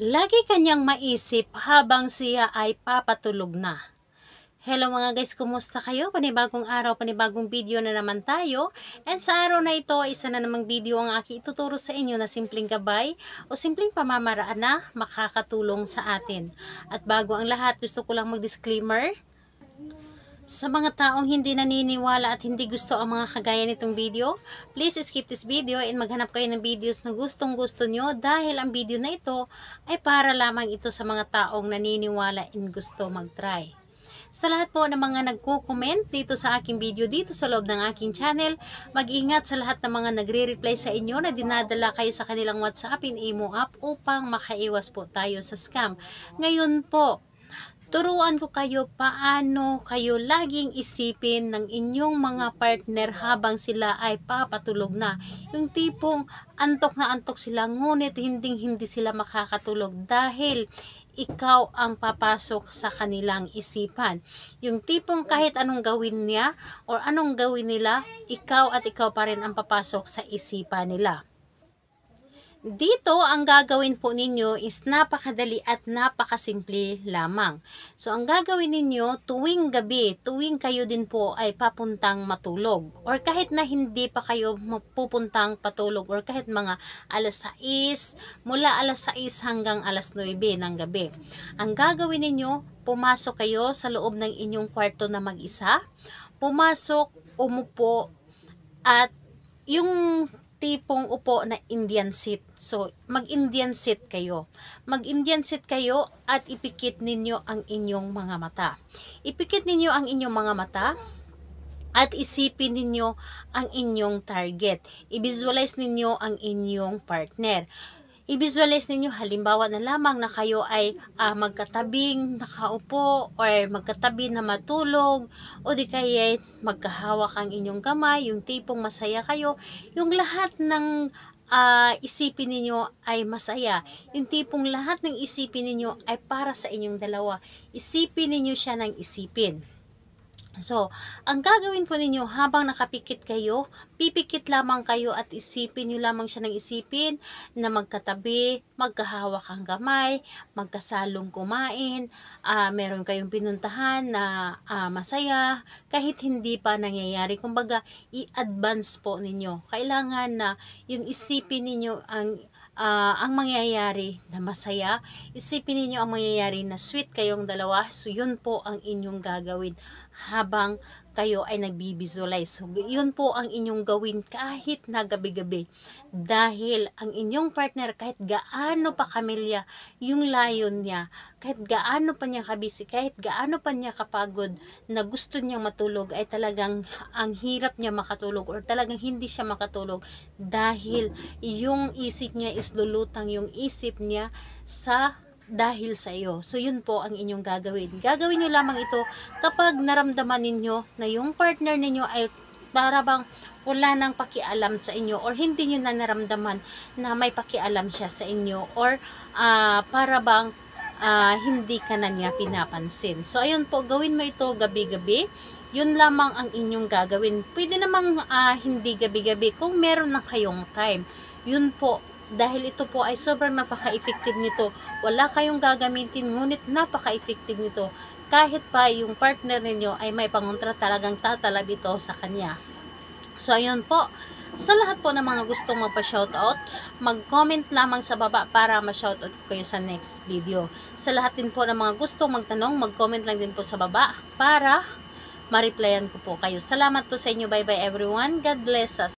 Lagi kanyang maisip habang siya ay papatulog na. Hello mga guys, kumusta kayo? Panibagong araw, panibagong video na naman tayo. And sa araw na ito, isa na namang video ang aking ituturo sa inyo na simpleng gabay o simpleng pamamaraan na makakatulong sa atin. At bago ang lahat, gusto ko lang mag-disclaimer. Sa mga taong hindi naniniwala at hindi gusto ang mga kagaya nitong video, please skip this video and maghanap kayo ng videos na gustong gusto nyo dahil ang video na ito ay para lamang ito sa mga taong naniniwala and gusto mag-try. Sa lahat po ng mga nagko-comment dito sa aking video dito sa loob ng aking channel, mag-ingat sa lahat ng mga nagre-reply sa inyo na dinadala kayo sa kanilang WhatsApp in Imo app upang makaiwas po tayo sa scam. Ngayon po, turuan ko kayo paano kayo laging isipin ng inyong mga partner habang sila ay papatulog na. Yung tipong antok na antok sila ngunit hindi sila makakatulog dahil ikaw ang papasok sa kanilang isipan. Yung tipong kahit anong gawin niya o anong gawin nila, ikaw at ikaw pa rin ang papasok sa isipan nila. Dito, ang gagawin po ninyo is napakadali at napakasimple lamang. So, ang gagawin ninyo tuwing gabi, tuwing kayo din po ay papuntang matulog. Or kahit na hindi pa kayo pupuntang patulog or kahit mga alas 6, mula alas 6 hanggang alas 9 ng gabi. Ang gagawin ninyo, pumasok kayo sa loob ng inyong kwarto na mag-isa. Pumasok, umupo, at yung tipong upo na Indian seat. So, mag-Indian seat kayo. Mag-Indian seat kayo at ipikit ninyo ang inyong mga mata. Ipikit ninyo ang inyong mga mata at isipin ninyo ang inyong target. I-visualize ninyo ang inyong partner. I-visualize ninyo halimbawa na lamang na kayo ay magkatabing nakaupo or magkatabi na matulog o di kaya magkahawak ang inyong kamay, yung tipong masaya kayo, yung lahat ng isipin ninyo ay masaya, yung tipong lahat ng isipin ninyo ay para sa inyong dalawa. Isipin ninyo siya ng isipin. So, ang gagawin po ninyo habang nakapikit kayo, pipikit lamang kayo at isipin nyo lamang siya ng isipin na magkatabi, magkahawak ang kamay, magkasalong kumain, meron kayong pinuntahan na masaya, kahit hindi pa nangyayari. Kumbaga, i-advance po ninyo. Kailangan na yung isipin ninyo ang mangyayari na masaya, isipin niyo ang mangyayari na sweet kayong dalawa. So, yun po ang inyong gagawin habang kayo ay nagbibisualize. So, yun po ang inyong gawin kahit na gabi-gabi. Dahil ang inyong partner, kahit gaano pa kamilya yung layon niya, kahit gaano pa niya kabisi, kahit gaano pa niya kapagod na gusto niyang matulog, ay talagang ang hirap niya makatulog or talagang hindi siya makatulog dahil yung isip niya is lulutang yung isip niya dahil sa iyo. So, yun po ang inyong gagawin. Gagawin nyo lamang ito kapag naramdaman ninyo na yung partner ninyo ay para bang wala nang pakialam sa inyo or hindi nyo na naramdaman na may pakialam siya sa inyo or para bang hindi ka na niya pinapansin. So, ayun po, gawin mo ito gabi-gabi. Yun lamang ang inyong gagawin. Pwede namang hindi gabi-gabi kung meron na kayong time. Yun po, dahil ito po ay sobrang napaka-effective nito. Wala kayong gagamitin, ngunit napaka-effective nito. Kahit pa yung partner ninyo ay may pangontra, talagang tatalab ito sa kanya. So, ayun po. Sa lahat po ng mga gustong magpa-shoutout, mag-comment lamang sa baba para ma-shoutout ko kayo sa next video. Sa lahat din po ng mga gustong magtanong, mag-comment lang din po sa baba para ma-replyan ko po kayo. Salamat po sa inyo. Bye-bye everyone. God bless us.